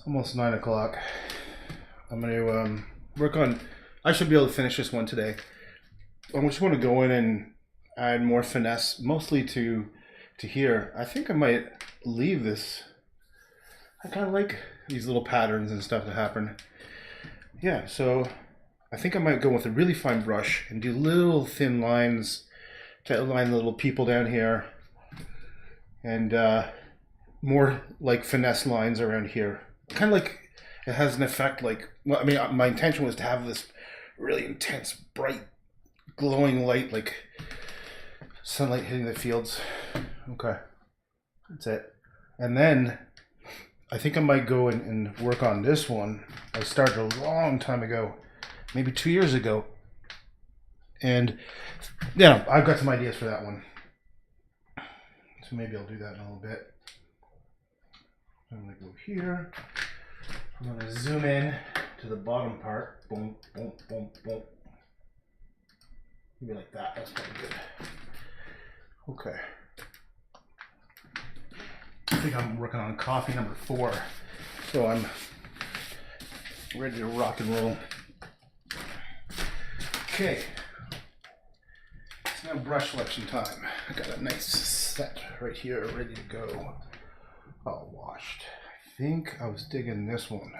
Almost 9 o'clock. I'm going to work on. I should be able to finish this one today. I just want to go in and add more finesse, mostly to here. I think I might leave this. I kind of like these little patterns and stuff that happen. Yeah, so I think I might go with a really fine brush and do little thin lines to outline the little people down here, and more like finesse lines around here. Kind of like it has an effect like, well, I mean, my intention was to have this really intense, bright, glowing light, like sunlight hitting the fields. Okay, that's it. And then I think I might go and work on this one. I started a long time ago, maybe 2 years ago. And yeah, I've got some ideas for that one. So maybe I'll do that in a little bit. I'm going to go here. I'm going to zoom in to the bottom part. Boom, boom, boom, boom. Maybe like that. That's probably good. Okay. I think I'm working on coffee number 4. So I'm ready to rock and roll. Okay. It's now brush selection time. I got a nice set right here ready to go. All washed. I think I was digging this one.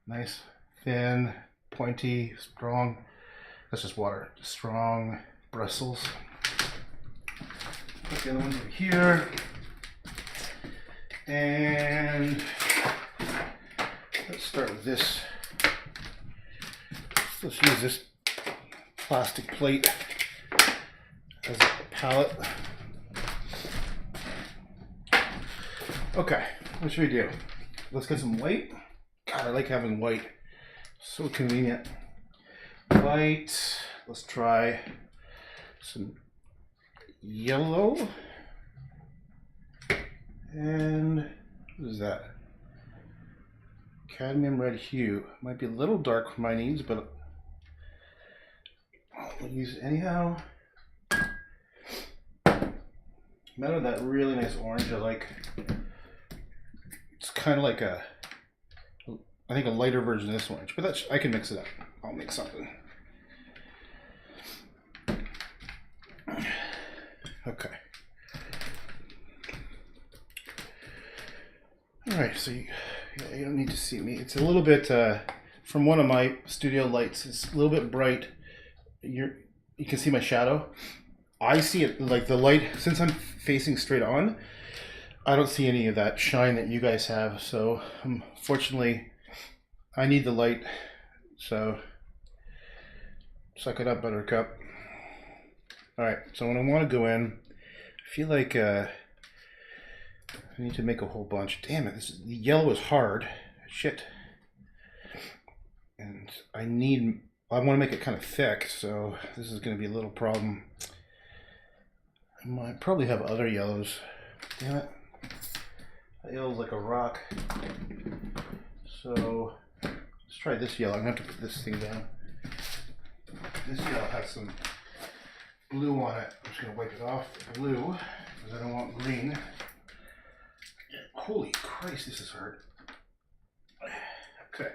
Nice, thin, pointy, strong. That's just water. Strong bristles. Put the other ones over here. And let's start with this. Let's use this plastic plate as a palette. Okay, what should we do? Let's get some white. God, I like having white. So convenient. White. Let's try some yellow. And what is that? Cadmium red hue. Might be a little dark for my needs, but I'll use it anyhow. Out of that really nice orange I like. It's kind of like I think a lighter version of this orange, but that's, I can mix it up. I'll make something. Okay. All right, so you don't need to see me. It's a little bit, from one of my studio lights, it's a little bit bright. You can see my shadow. I see it like the light, since I'm facing straight on, I don't see any of that shine that you guys have. So fortunately, I need the light. So suck it up, Buttercup. All right, so when I want to go in, I feel like I need to make a whole bunch. Damn it, the yellow is hard. Shit. And I want to make it kind of thick, so this is going to be a little problem. I might probably have other yellows. Damn it. That yellow's like a rock. So let's try this yellow. I'm going to have to put this thing down. This yellow has some blue on it. I'm just going to wipe it off the blue because I don't want green. Holy Christ, this is hard. Okay.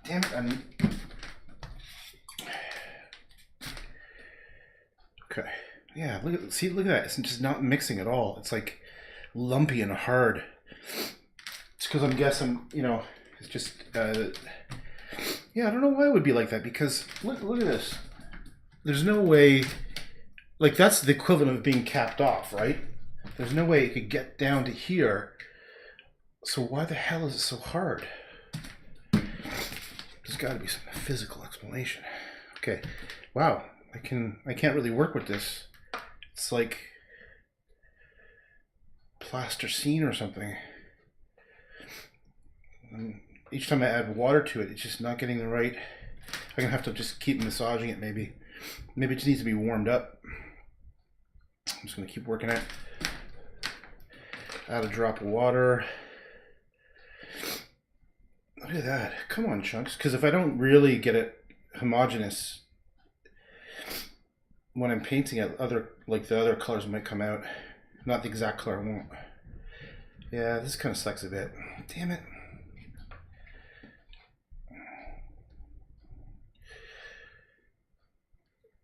Damn it. Okay. Yeah, look at that. It's just not mixing at all. It's like lumpy and hard. It's because I'm guessing, it's just yeah, I don't know why it would be like that, because look at this. There's no way, like, that's the equivalent of being capped off, right? There's no way it could get down to here. So why the hell is it so hard? There's got to be some physical explanation. Okay. Wow. I can't really work with this. It's like plasticine or something. And each time I add water to it, it's just not getting the right. I'm gonna have to just keep massaging it. Maybe it just needs to be warmed up. I'm just gonna keep working it. Add a drop of water. Look at that. Come on, chunks. Because if I don't really get it homogeneous, when I'm painting it, the other colors might come out. Not the exact color I want. Yeah, this kind of sucks a bit. Damn it.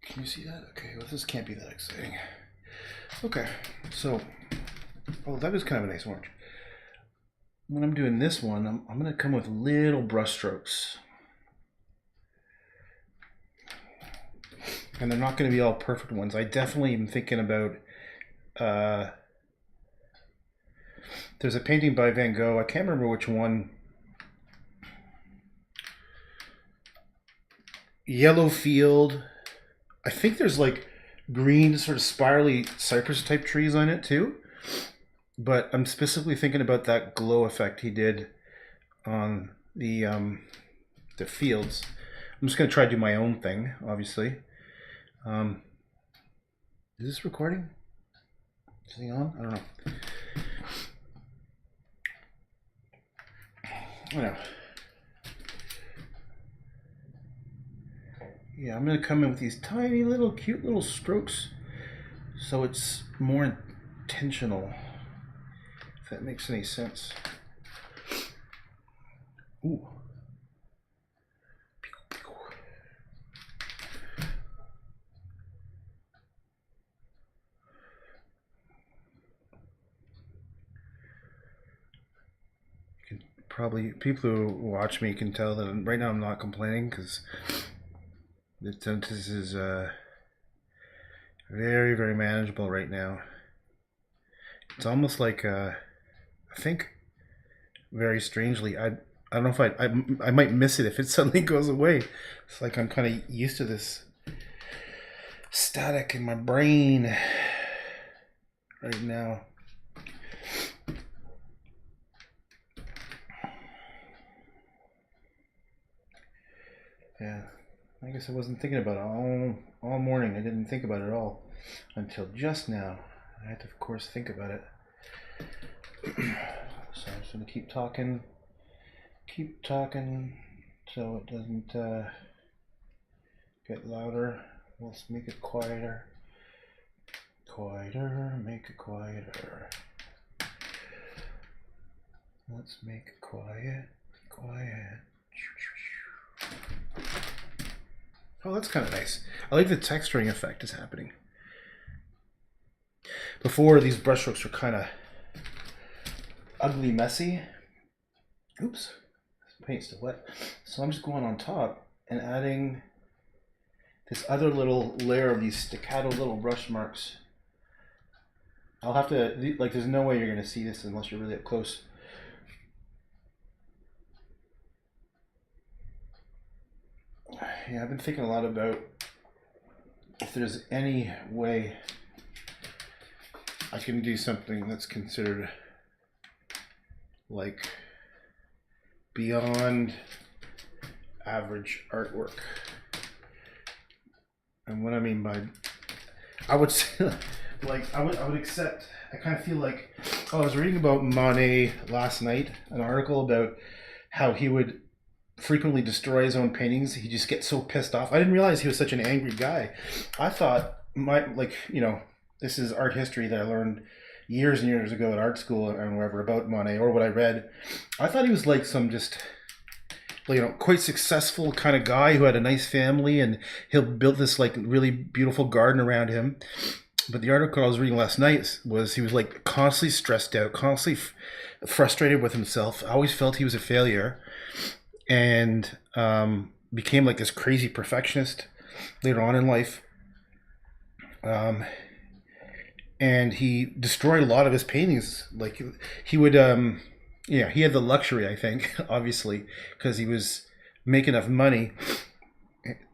Can you see that? Okay, well, this can't be that exciting. Okay, so, oh, that is kind of a nice orange. When I'm doing this one, I'm going to come with little brush strokes. And they're not going to be all perfect ones. I definitely am thinking about, there's a painting by Van Gogh, I can't remember which one. Yellow field. I think there's like green sort of spirally cypress type trees on it too. But I'm specifically thinking about that glow effect he did on the fields. I'm just gonna try to do my own thing, obviously. Is this recording? Is this on? I don't know. I don't know. Yeah, I'm gonna come in with these tiny little cute little strokes so it's more intentional, if that makes any sense. Ooh. Probably people who watch me can tell that right now I'm not complaining because this is very, very manageable right now. It's almost like I think very strangely I don't know if I might miss it if it suddenly goes away. It's like I'm kind of used to this static in my brain right now. Yeah, I guess I wasn't thinking about it all morning. I didn't think about it at all until just now. I had to, of course, think about it. So I'm just gonna keep talking, so it doesn't get louder. Let's make it quieter. Quieter, make it quieter. Let's make it quiet. Oh, that's kind of nice. I like the texturing effect is happening. Before, these brushstrokes were kind of ugly, messy. Oops, this paint's still wet. So I'm just going on top and adding this other little layer of these staccato little brush marks. I'll have to, like, there's no way you're going to see this unless you're really up close. Yeah, I've been thinking a lot about if there's any way I can do something that's considered like beyond average artwork. And what I mean by, I would say, like, I would accept, I kind of feel like, oh, I was reading about Monet last night, an article about how he would frequently destroy his own paintings. He just gets so pissed off. I didn't realize he was such an angry guy. I thought, this is art history that I learned years and years ago at art school and wherever about Monet, or what I read. I thought he was like some just, quite successful kind of guy who had a nice family, and he'll build this like really beautiful garden around him. But the article I was reading last night was he was like constantly stressed out, constantly frustrated with himself, always felt he was a failure, and became like this crazy perfectionist later on in life. And he destroyed a lot of his paintings. Like he would, he had the luxury, I think, obviously, because he was making enough money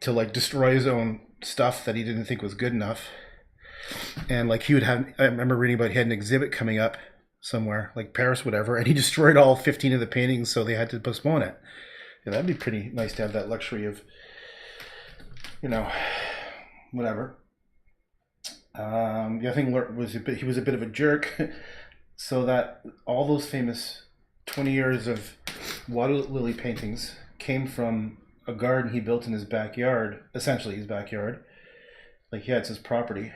to like destroy his own stuff that he didn't think was good enough. And like he would have, I remember reading about he had an exhibit coming up somewhere, like Paris, whatever, and he destroyed all 15 of the paintings, so they had to postpone it. Yeah, that'd be pretty nice to have that luxury of, whatever. The other thing was he was a bit of a jerk, so that all those famous 20 years of water lily paintings came from a garden he built in his backyard, essentially his backyard. Like he had his property,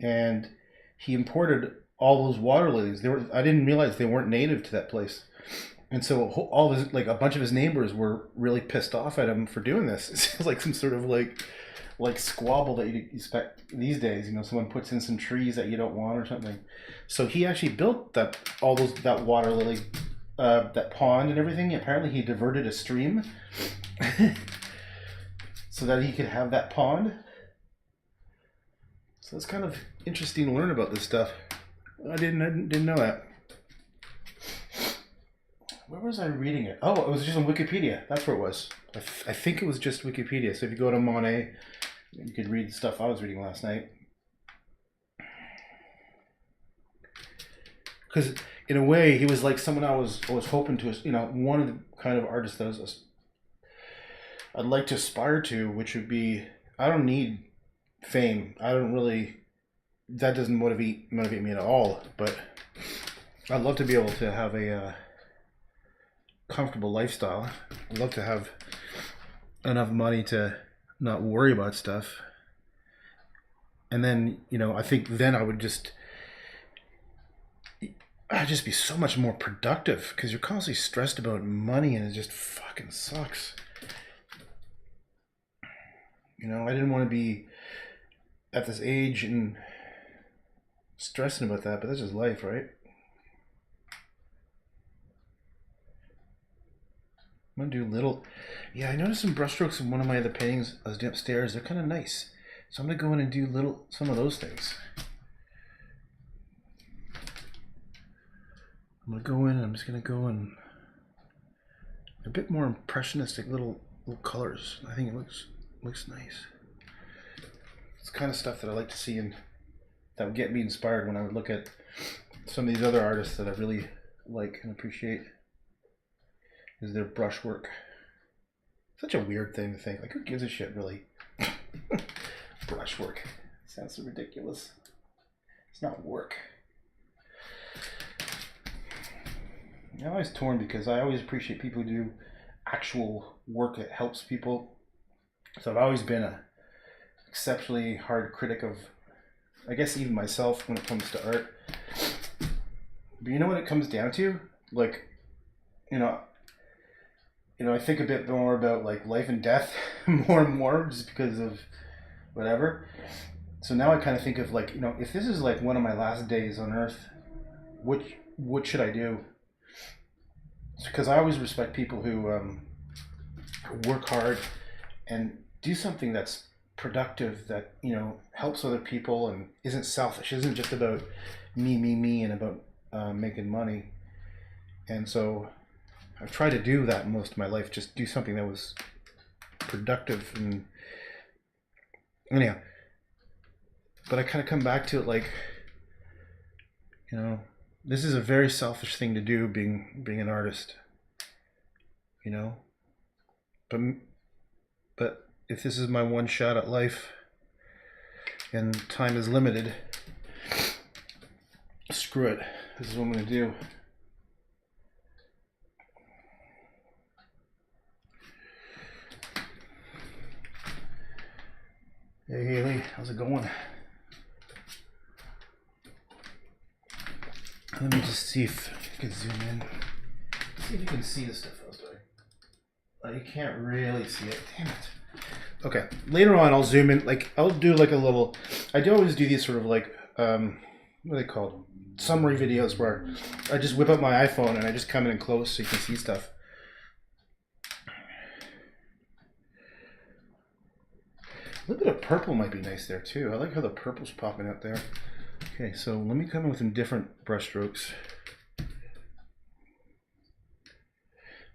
and he imported all those water lilies. I didn't realize they weren't native to that place. And so all his, like a bunch of his neighbors were really pissed off at him for doing this. It's like some sort of like squabble that you expect these days. You know, someone puts in some trees that you don't want or something. So he actually built that water lily, that pond and everything. Apparently, he diverted a stream so that he could have that pond. So it's kind of interesting to learn about this stuff. I didn't know that. Where was I reading it? Oh, it was just on Wikipedia. That's where it was. I think it was just Wikipedia. So if you go to Monet, you could read the stuff I was reading last night. Because in a way, he was like someone I was hoping to, you know, one of the kind of artists that I'd like to aspire to, which would be, I don't need fame. I don't really, that doesn't motivate me at all. But I'd love to be able to have a comfortable lifestyle. I'd love to have enough money to not worry about stuff. And then, you know, I think then I'd just be so much more productive, because you're constantly stressed about money and it just fucking sucks. You know, I didn't want to be at this age and stressing about that, but that's just life, right? I'm gonna do little. Yeah, I noticed some brushstrokes in one of my other paintings I was doing upstairs. They're kind of nice, so I'm gonna go in and do some of those things. I'm gonna go in and I'm just gonna go in a bit more impressionistic little colors. I think it looks nice. It's the kind of stuff that I like to see, and that would get me inspired when I would look at some of these other artists that I really like and appreciate. Is their brushwork. Such a weird thing to think. Like, who gives a shit, really? Brushwork. Sounds so ridiculous. It's not work. I'm always torn, because I always appreciate people who do actual work that helps people. So I've always been a exceptionally hard critic of, I guess, even myself when it comes to art. But you know what it comes down to? Like, you know, I think a bit more about like life and death more and more, just because of whatever. So now I kind of think of like, you know, if this is like one of my last days on earth, what should I do? Because I always respect people who work hard and do something that's productive, that, you know, helps other people and isn't selfish, isn't just about me and about making money. And so I've tried to do that most of my life, just do something that was productive. And anyhow, but I kind of come back to it like, you know, this is a very selfish thing to do, being an artist, you know. But if this is my one shot at life and time is limited, screw it. This is what I'm gonna do. Hey Haley, how's it going? Let me just see if I can zoom in. See if you can see the stuff I was doing. Oh, you can't really see it. Damn it. Okay, later on I'll zoom in. Like, I'll do like a little. I do always do these sort of like what are they called? Summary videos, where I just whip up my iPhone and I just come in close so you can see stuff. A little bit of purple might be nice there too. I like how the purple's popping out there. Okay, so let me come in with some different brush strokes.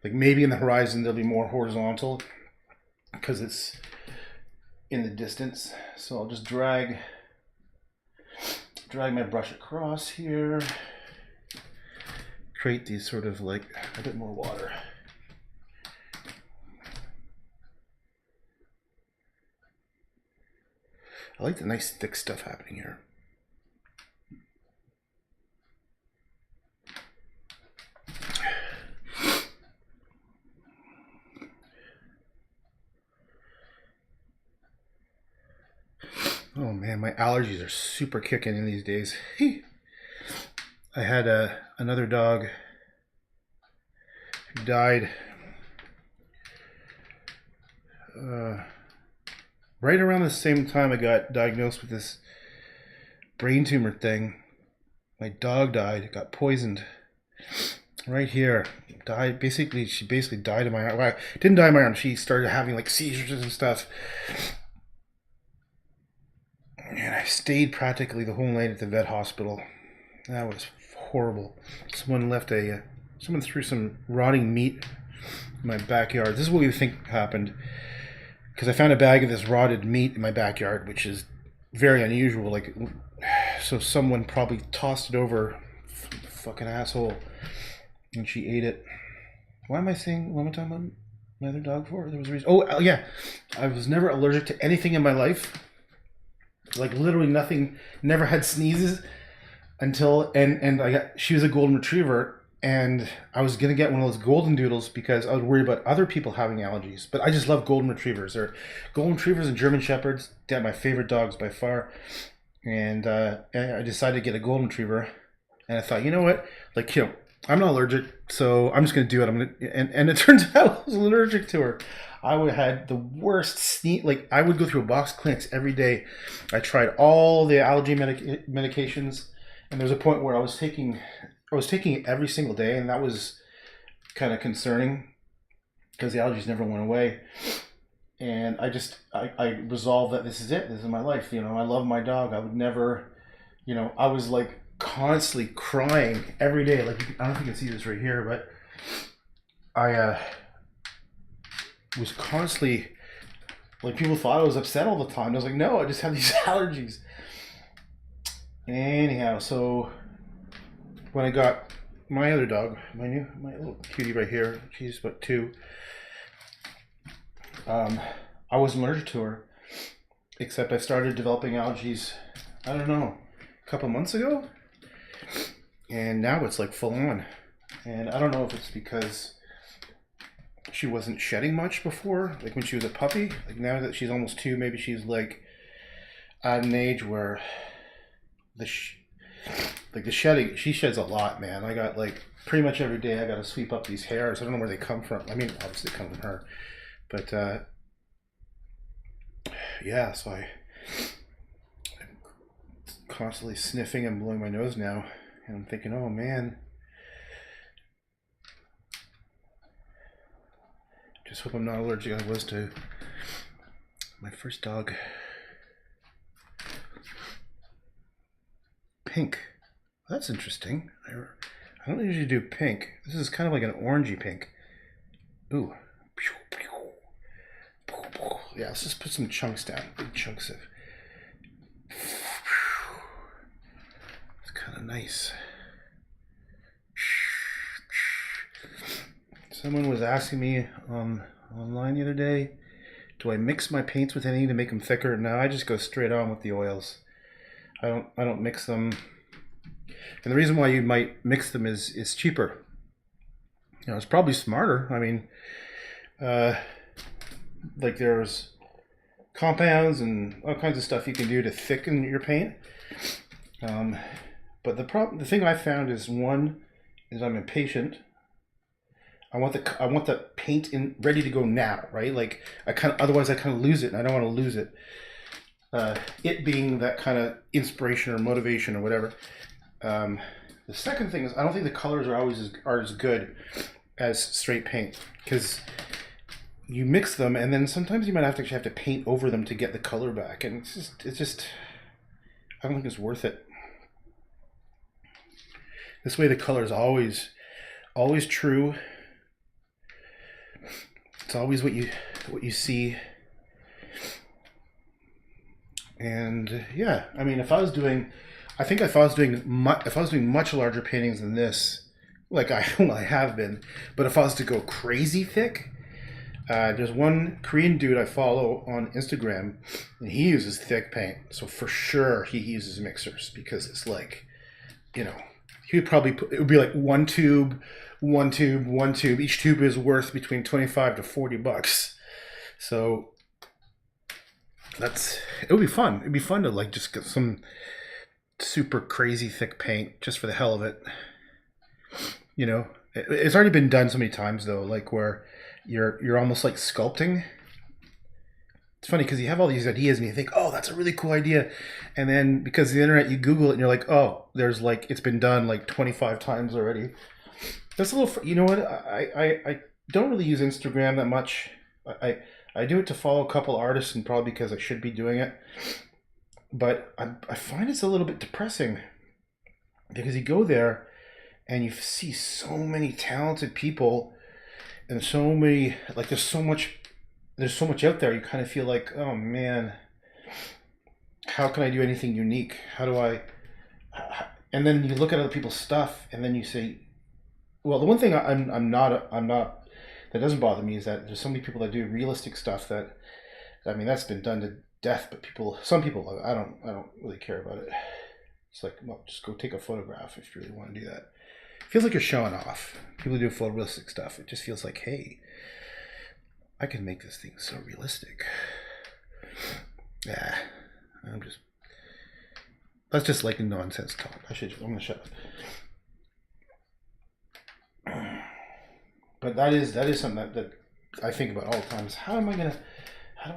Like maybe in the horizon there'll be more horizontal because it's in the distance. So I'll just drag my brush across here. Create these sort of like a bit more water. I like the nice thick stuff happening here. Oh man, my allergies are super kicking in these days. I had another dog who died right around the same time I got diagnosed with this brain tumor thing. My dog died, got poisoned right here. Died basically. She basically died in my arm. Well, didn't die in my arm. She started having like seizures and stuff. And I stayed practically the whole night at the vet hospital. That was horrible. Someone threw some rotting meat in my backyard. This is what we think happened. Because I found a bag of this rotted meat in my backyard, which is very unusual. Like, so someone probably tossed it over, fucking asshole, and she ate it. What am I talking about my other dog for? There was a reason. Oh, yeah. I was never allergic to anything in my life. Like, literally nothing. Never had sneezes until, she was a golden retriever, and I was going to get one of those golden doodles because I was worried about other people having allergies. But I just love golden retrievers. Golden retrievers and German shepherds, they're my favorite dogs by far. And I decided to get a golden retriever, and I thought, you know what? Like, I'm not allergic, so I'm just going to do it. And it turns out I was allergic to her. I would have had the worst sneeze. Like, I would go through a box of clinics every day. I tried all the allergy medications, and there was a point where I was taking it every single day, and that was kind of concerning because the allergies never went away. And I resolved that this is it. This is my life. I love my dog. I would never, I was like constantly crying every day. Like, I don't know if you can see this right here, but I was constantly, like, people thought I was upset all the time. I was like, no, I just have these allergies. Anyhow, so when I got my other dog, my little cutie right here, she's about 2. I wasn't allergic to her, except I started developing allergies, I don't know, a couple months ago, and now it's like full on. And I don't know if it's because she wasn't shedding much before, like when she was a puppy. Like, now that she's almost 2, maybe she's like at an age where the shedding, she sheds a lot, man. I got, like, pretty much every day I got to sweep up these hairs. I don't know where they come from. I mean, obviously they come from her. But, yeah, so I'm constantly sniffing and blowing my nose now. And I'm thinking, oh, man. Just hope I'm not allergic. I was to my first dog. Pink. That's interesting. I don't usually do pink. This is kind of like an orangey pink. Ooh. Yeah, let's just put some chunks down. Big chunks of. It's kind of nice. Someone was asking me online the other day, do I mix my paints with anything to make them thicker? No, I just go straight on with the oils. I don't mix them. And the reason why you might mix them is cheaper. It's probably smarter. I mean, like, there's compounds and all kinds of stuff you can do to thicken your paint. But the thing I found is, one, is I'm impatient. I want the paint ready to go now, right? Like, otherwise I kind of lose it, and I don't want to lose it. It being that kind of inspiration or motivation or whatever. The second thing is, I don't think the colors are as good as straight paint, because you mix them and then sometimes you might actually have to paint over them to get the color back, and it's just I don't think it's worth it. This way the color is always true. It's always what you see. And yeah, I mean, if I was doing much larger paintings than this, like I have been, but if I was to go crazy thick, there's one Korean dude I follow on Instagram, and he uses thick paint. So for sure he uses mixers, because it's like, he would probably it would be like one tube. Each tube is worth between $25 to $40. So it would be fun. It'd be fun to, like, just get some super crazy thick paint just for the hell of it. You know, it's already been done so many times though, like where you're almost like sculpting. It's funny because you have all these ideas and you think, oh, that's a really cool idea. And then because of the internet, you Google it and you're like, oh, there's like, it's been done like 25 times already. That's a little, you know what? I don't really use Instagram that much. I do it to follow a couple artists and probably because I should be doing it. But I find it's a little bit depressing because you go there and you see so many talented people and so many, like there's so much out there. You kind of feel like, oh man, how can I do anything unique? How do I? And then you look at other people's stuff, and then you say, well, the one thing I'm not that doesn't bother me is that there's so many people that do realistic stuff that, I mean, that's been done to death. But some people, I don't really care about it. It's like, well, just go take a photograph if you really want to do that. It feels like you're showing off. People do photorealistic stuff. It just feels like, hey, I can make this thing so realistic. Yeah, that's just like nonsense talk. I'm gonna shut up. But that is something that I think about all the time. Is how do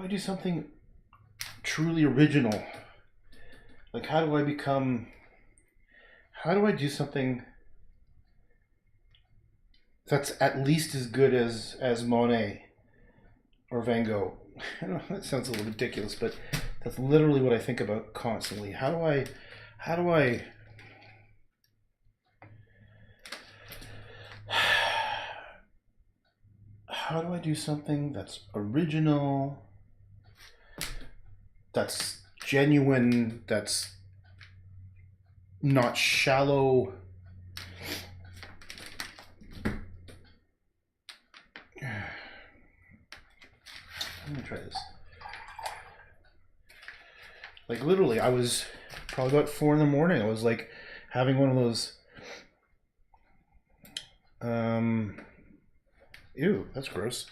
I do something truly original? Like how do I do something that's at least as good as Monet or Van Gogh? I know that sounds a little ridiculous, but that's literally what I think about constantly. How do I do something that's original, that's genuine, that's not shallow? I'm gonna try this. Like literally, I was probably about 4 in the morning. I was like having one of those. Ew, that's gross.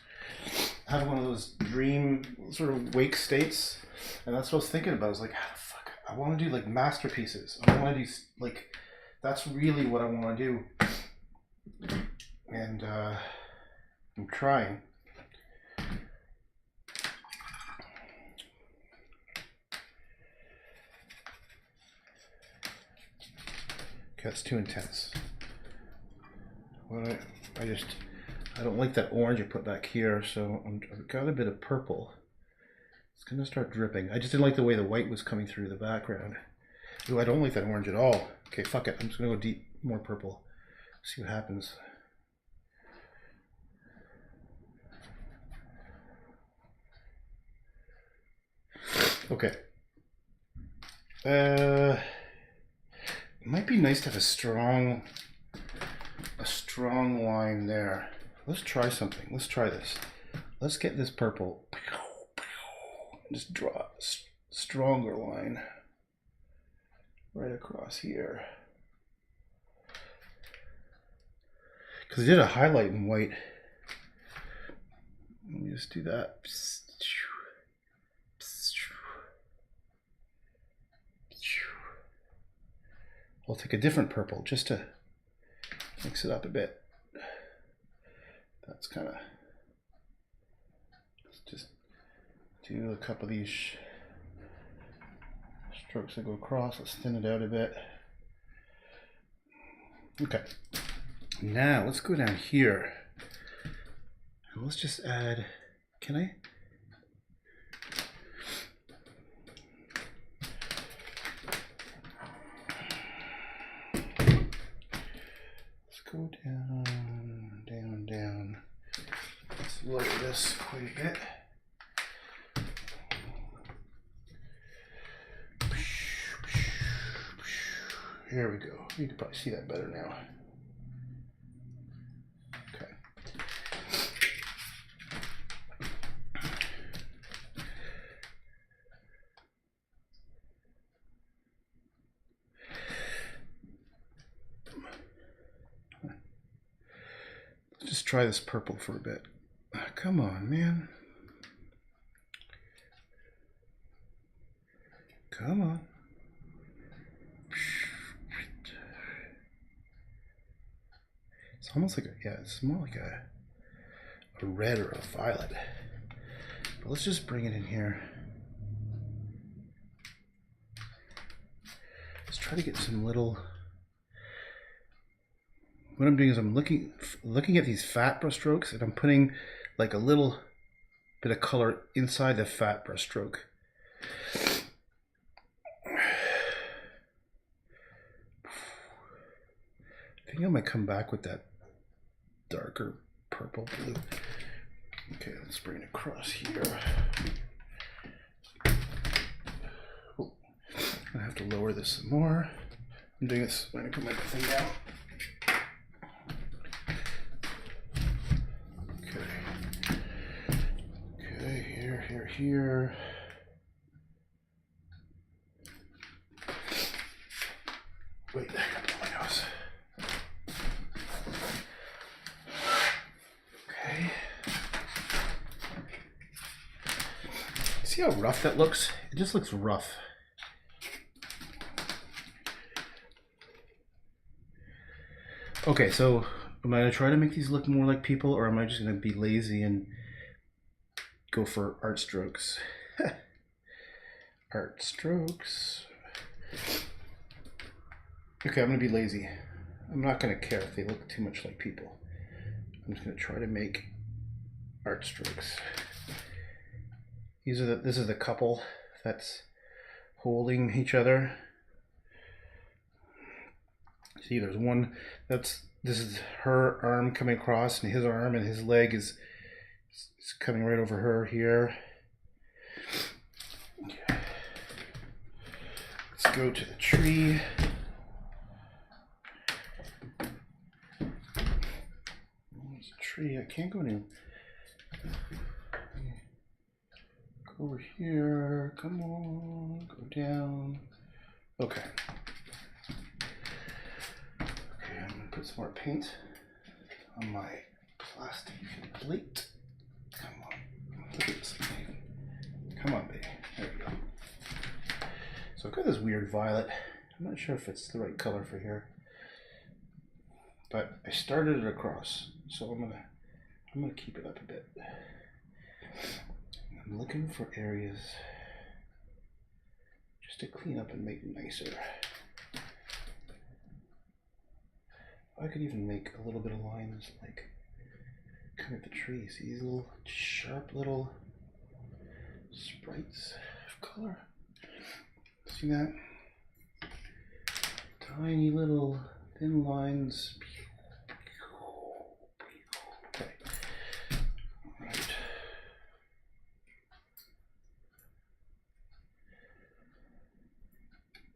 Having one of those dream sort of wake states, and that's what I was thinking about. I was like, ah, fuck, I want to do like masterpieces. I want to do like, that's really what I want to do, and I'm trying. Okay, that's too intense. I don't like that orange I put back here, so I've got a bit of purple. It's gonna start dripping. I just didn't like the way the white was coming through the background. Ooh, I don't like that orange at all. Okay, fuck it. I'm just gonna go deep, more purple. See what happens. Okay. It might be nice to have a strong line there. Let's try something. Let's try this. Let's get this purple. Just draw a stronger line right across here. Because I did a highlight in white. Let me just do that. I'll take a different purple just to mix it up a bit. That's kind of, just do a couple of these strokes that go across. Let's thin it out a bit. Okay, now let's go down here and let's just add, can I? Go down, down, down. Let's lower this quite a bit. Here we go. You can probably see that better now. Okay. Just try this purple for a bit. Come on, man. Come on. It's almost like it's more like a red or a violet. But let's just bring it in here. Let's try to get some little. What I'm doing is I'm looking at these fat brush strokes, and I'm putting like a little bit of color inside the fat brush stroke. I think I might come back with that darker purple blue. Okay, let's bring it across here. Oh, I have to lower this some more. I'm doing this when I put my thing down. Okay, here. Wait, I got my nose. Okay. See how rough that looks? It just looks rough. Okay, so am I going to try to make these look more like people, or am I just going to be lazy and go for art strokes? Art strokes. Okay, I'm going to be lazy. I'm not going to care if they look too much like people. I'm just going to try to make art strokes. This is the couple that's holding each other. See, there's one this is her arm coming across, and his arm and his leg is coming right over her here. Okay. Let's go to the tree. There's a tree. I can't go in. Go over here. Come on. Go down. Okay. I'm going to put some more paint on my plastic plate. Come on. Look at this thing. Come on, baby. There we go. So I've got this weird violet. I'm not sure if it's the right color for here. But I started it across. So I'm gonna keep it up a bit. I'm looking for areas just to clean up and make it nicer. I could even make a little bit of lines like kind of the trees. These little sharp little sprites of color. See that? Tiny little thin lines. Okay. All right.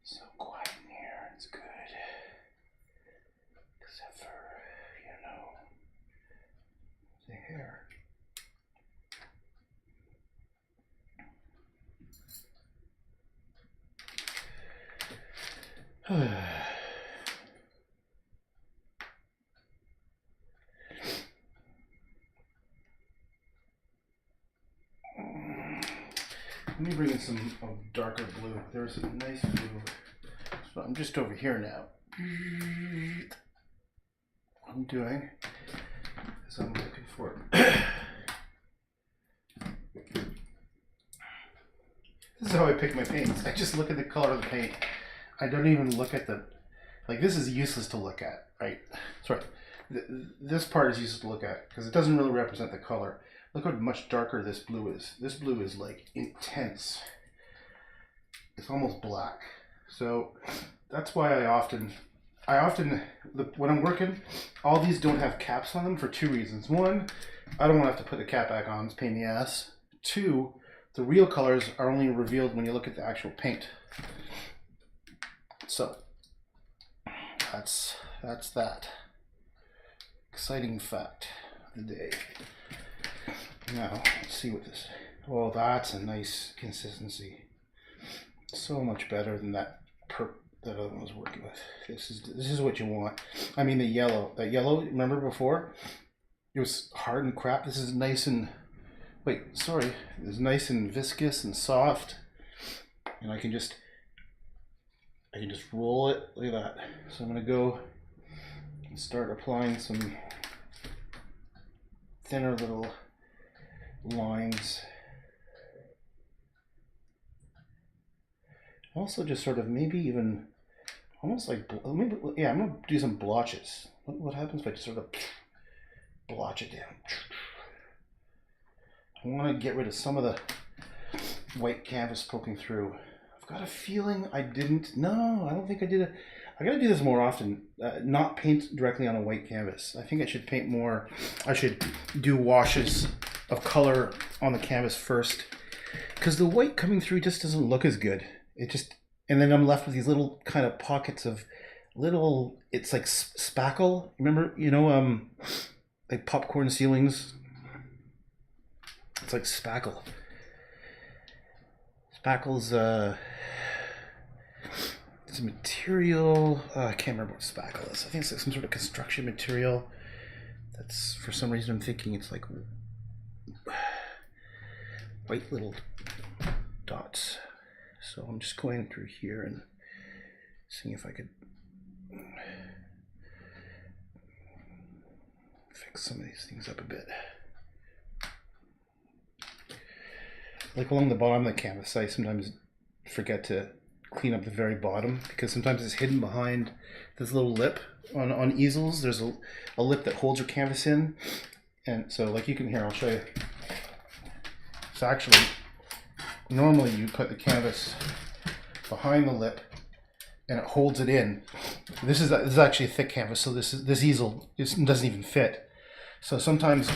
So quiet in here. It's good. Except for, the hair. Let me bring in some darker blue. There's a nice blue. So I'm just over here now. What I'm doing is I'm looking for This is how I pick my paints. I just look at the color of the paint. I don't even look at this is useless to look at, right? Sorry. This part is useless to look at because it doesn't really represent the color. Look how much darker this blue is. This blue is like intense. It's almost black. So that's why I often, when I'm working, all these don't have caps on them for two reasons. One, I don't want to have to put the cap back on. It's a pain in the ass. Two, the real colors are only revealed when you look at the actual paint. So that's that. Exciting fact of the day. Now, let's see what this. Oh, that's a nice consistency. So much better than that other one I was working with. This is what you want. I mean, the yellow. That yellow, remember before? It was hard and crap. This is nice and. Wait, sorry. It's nice and viscous and soft, and I can just roll it. Look at that. So I'm gonna go Start applying some thinner little lines. Also just sort of maybe even almost like, maybe, yeah, I'm gonna do some blotches. What happens if I just sort of blotch it down? I want to get rid of some of the white canvas poking through. I've got a feeling I didn't, no, I don't think I did it. I gotta do this more often, not paint directly on a white canvas. I think I should paint more, I should do washes of color on the canvas first, because the white coming through just doesn't look as good. It just, and then I'm left with these little kind of pockets of little, it's like spackle. Remember, you know, like popcorn ceilings? It's like spackle. Spackle's, it's a material, I can't remember what spackle is. I think it's like some sort of construction material. That's, for some reason I'm thinking it's like white little dots. So I'm just going through here and seeing if I could fix some of these things up a bit. Like along the bottom of the canvas, I sometimes forget to clean up the very bottom because sometimes it's hidden behind this little lip on easels. There's a lip that holds your canvas in, and so like you can hear, I'll show you. So actually, normally you put the canvas behind the lip and it holds it in. This is actually a thick canvas, so this easel doesn't even fit. So sometimes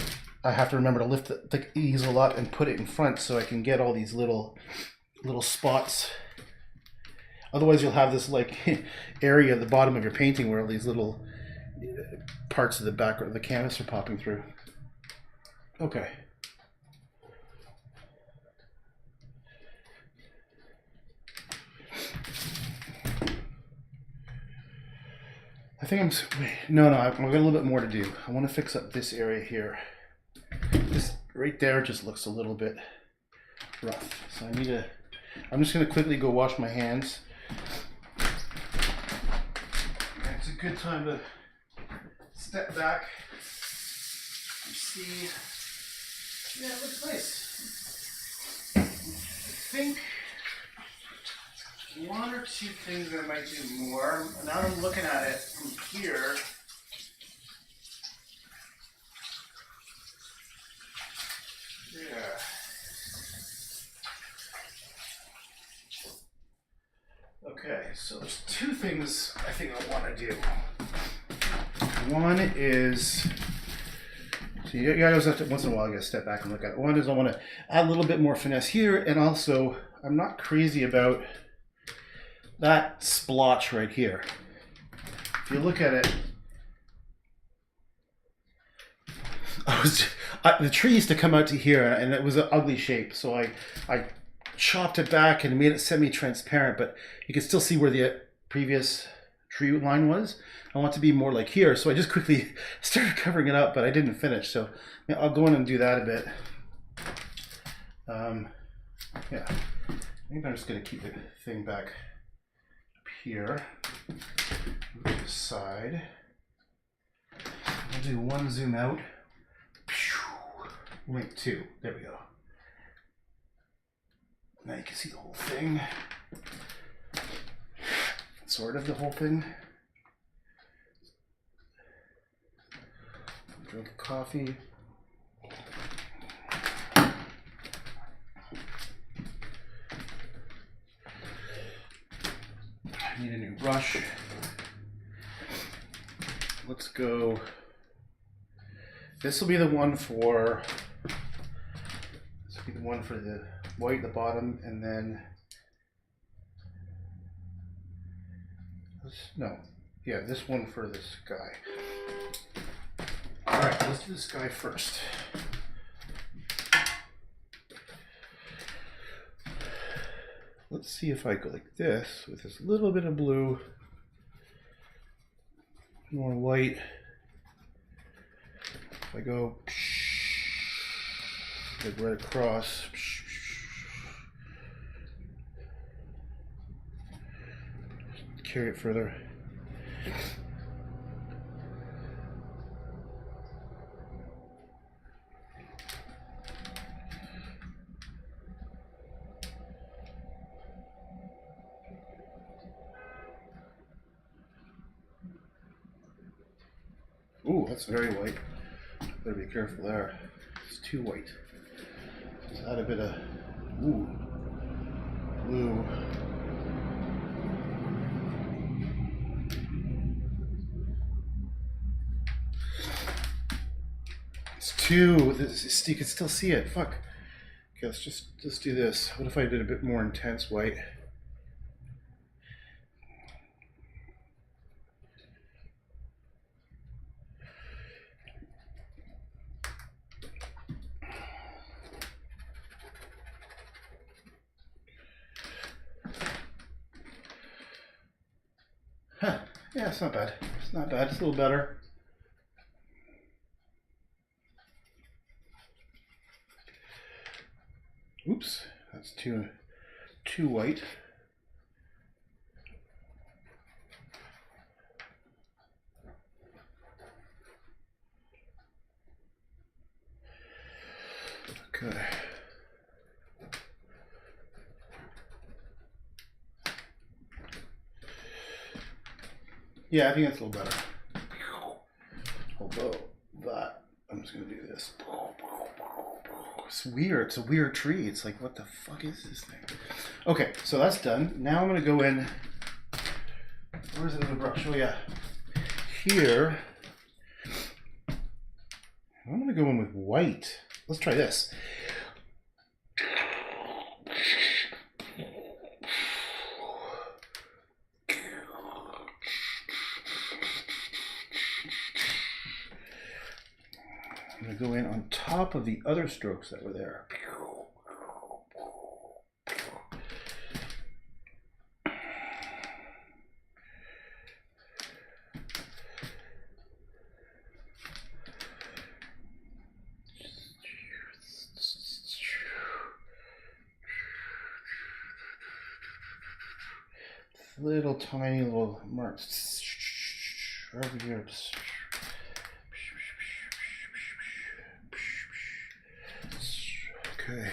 I have to remember to lift the easel up and put it in front so I can get all these little spots. Otherwise you'll have this like area at the bottom of your painting where all these little parts of the back of the canvas are popping through. Okay. I think no, I've got a little bit more to do. I want to fix up this area here. This right there just looks a little bit rough. So I'm just going to quickly go wash my hands. It's a good time to step back and see. Yeah, it looks nice. I think one or two things I might do more. Now I'm looking at it from here. Yeah. Okay, so there's two things I think I want to do. One is, so you guys have to, once in a while, you gotta step back and look at it. One is I want to add a little bit more finesse here, and also I'm not crazy about that splotch right here. If you look at it, the tree used to come out to here, and it was an ugly shape, so I chopped it back and made it semi-transparent, but you can still see where the previous tree line was. I want it to be more like here, so I just quickly started covering it up, but I didn't finish, so I'll go in and do that a bit. Yeah, I think I'm just going to keep the thing back up here, move to the side. I'll do one zoom out. Wait, two. There we go. Now you can see the whole thing. Sort of the whole thing. Drink a coffee. I need a new brush. Let's go. This will be the one for. This will be the one for the white at the bottom, and then. No, yeah, this one for the sky. All right, let's do the sky first. Let's see if I go like this with this little bit of blue, more white. If I go like right across. Carry it further. Ooh, that's very white. Better be careful there. It's too white. Let's add a bit of blue. It's too. You can still see it. Fuck. Okay, let's do this. What if I did a bit more intense white? Huh. Yeah, it's not bad. It's not bad. It's a little better. Oops, that's too white. Okay. Yeah, I think that's a little better. Although that, I'm just gonna do this. It's weird. It's a weird tree. It's like, what the fuck is this thing? Okay, so that's done. Now I'm gonna go in. Where's the other brush? Oh yeah, here. I'm gonna go in with white. Let's try this. I'm going to go in on top of the other strokes that were there. Little tiny little marks over here. Okay.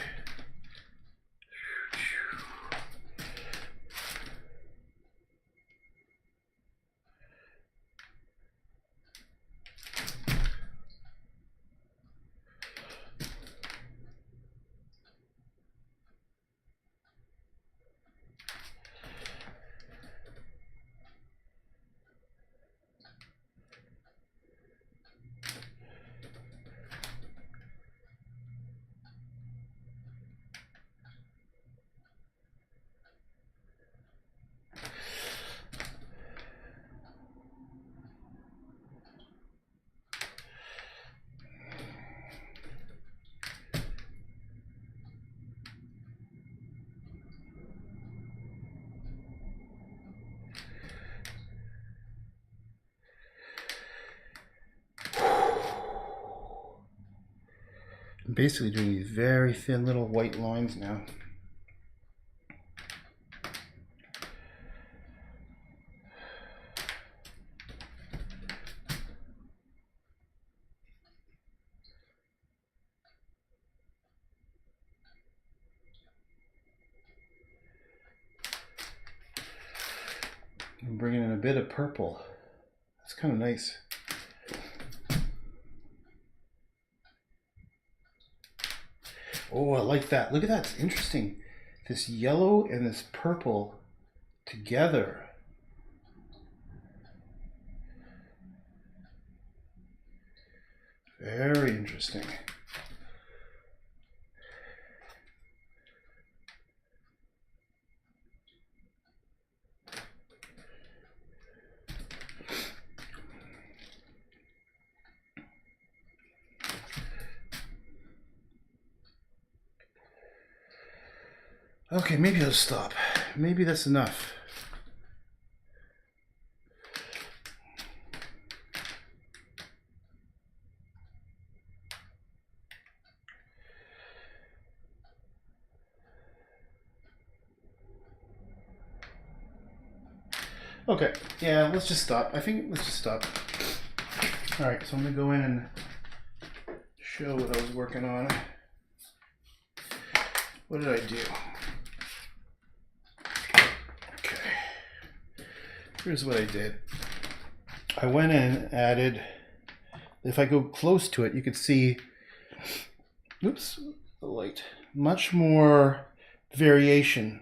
I'm basically doing these very thin little white lines now. I'm bringing in a bit of purple. That's kind of nice. Oh, I like that. Look at that. It's interesting. This yellow and this purple together. Very interesting. Okay, maybe I'll stop. Maybe that's enough. Okay, yeah, let's just stop. I think let's just stop. All right, so I'm gonna go in and show what I was working on. What did I do? Okay, here's what I did. I went in, added if I go close to it, you can see, oops, the light, much more variation.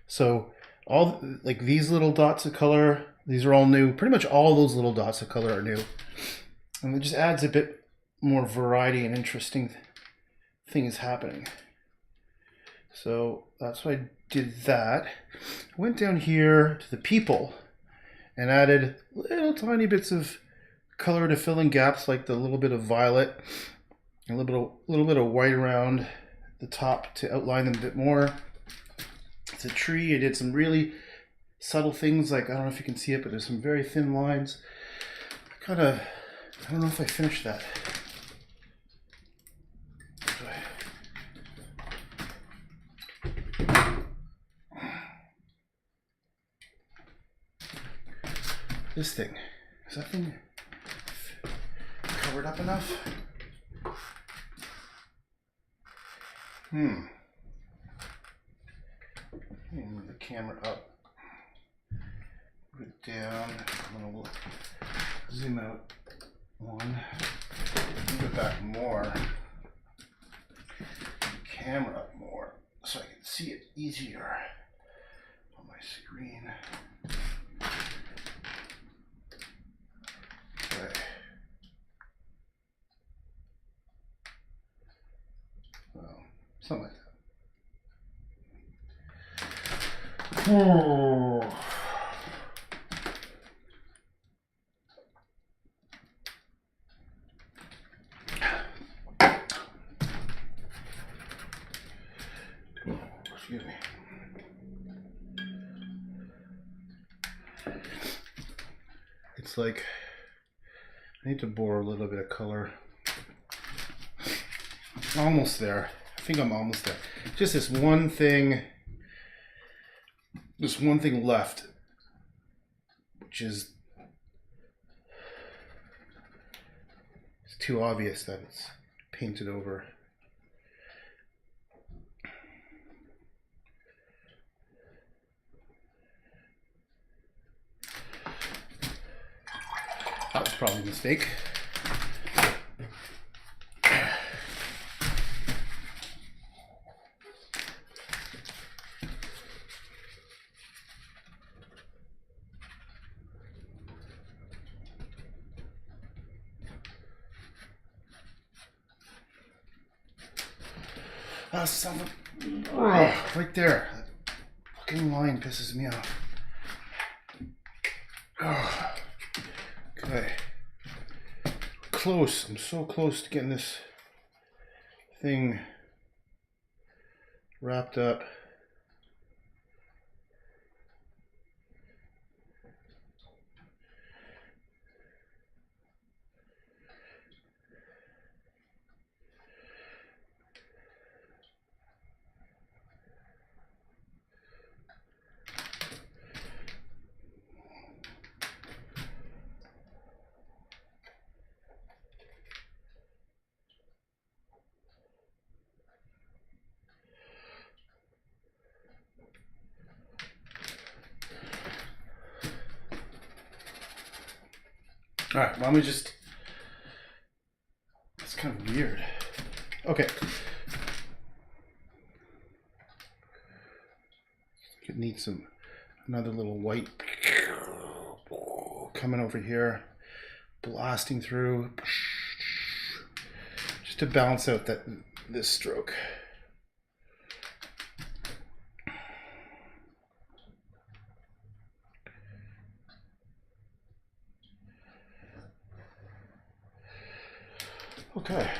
So all like these little dots of color, these are all new. Pretty much all those little dots of color are new. And it just adds a bit more variety and interesting things happening. So that's why I did that. I went down here to the people and added little tiny bits of color to fill in gaps, like the little bit of violet, and a little bit of white around the top to outline them a bit more. It's a tree. I did some really subtle things, like I don't know if you can see it, but there's some very thin lines. I don't know if I finished that. This thing, is that thing covered up enough? Move the camera up, move it down. I'm gonna zoom out one, move it back more, camera up more so I can see it easier on my screen. Okay. Well, something like that. Oh. Excuse me. It's like I need to bore a little bit of color. Almost there. I think I'm almost there. Just this one thing left, which is it's too obvious that it's painted over. That was probably a mistake. Right there. That fucking line pisses me off. Okay. Close. I'm so close to getting this thing wrapped up. All right, let me just, it's kind of weird. Okay. It needs another little white coming over here, blasting through, just to balance out this stroke. Okay.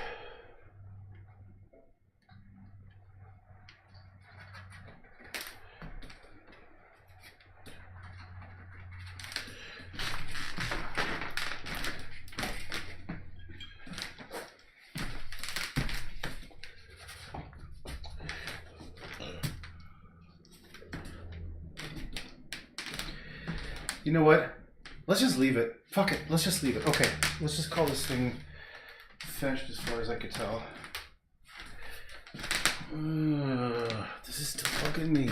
You know what? Let's just leave it. Fuck it. Let's just leave it. Okay. Let's just call this thing finished as far as I could tell. This is still bugging me.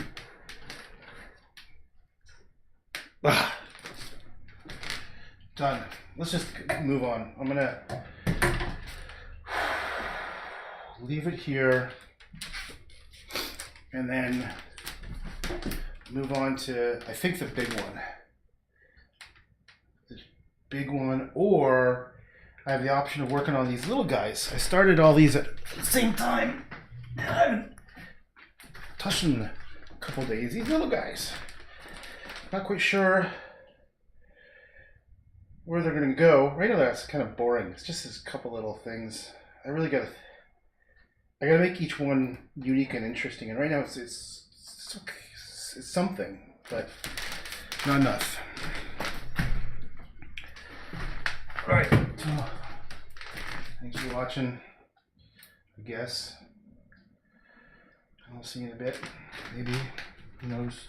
Done. Let's just move on. I'm gonna leave it here and then move on to, I think, the big one. The big one, or I have the option of working on these little guys. I started all these at the same time. I haven't touched them in a couple days. These little guys. Not quite sure where they're going to go. Right now that's kind of boring. It's just this couple little things. I gotta make each one unique and interesting. And right now it's something, but not enough. All right. So, thanks for watching. I guess I'll see you in a bit. Maybe. Who knows?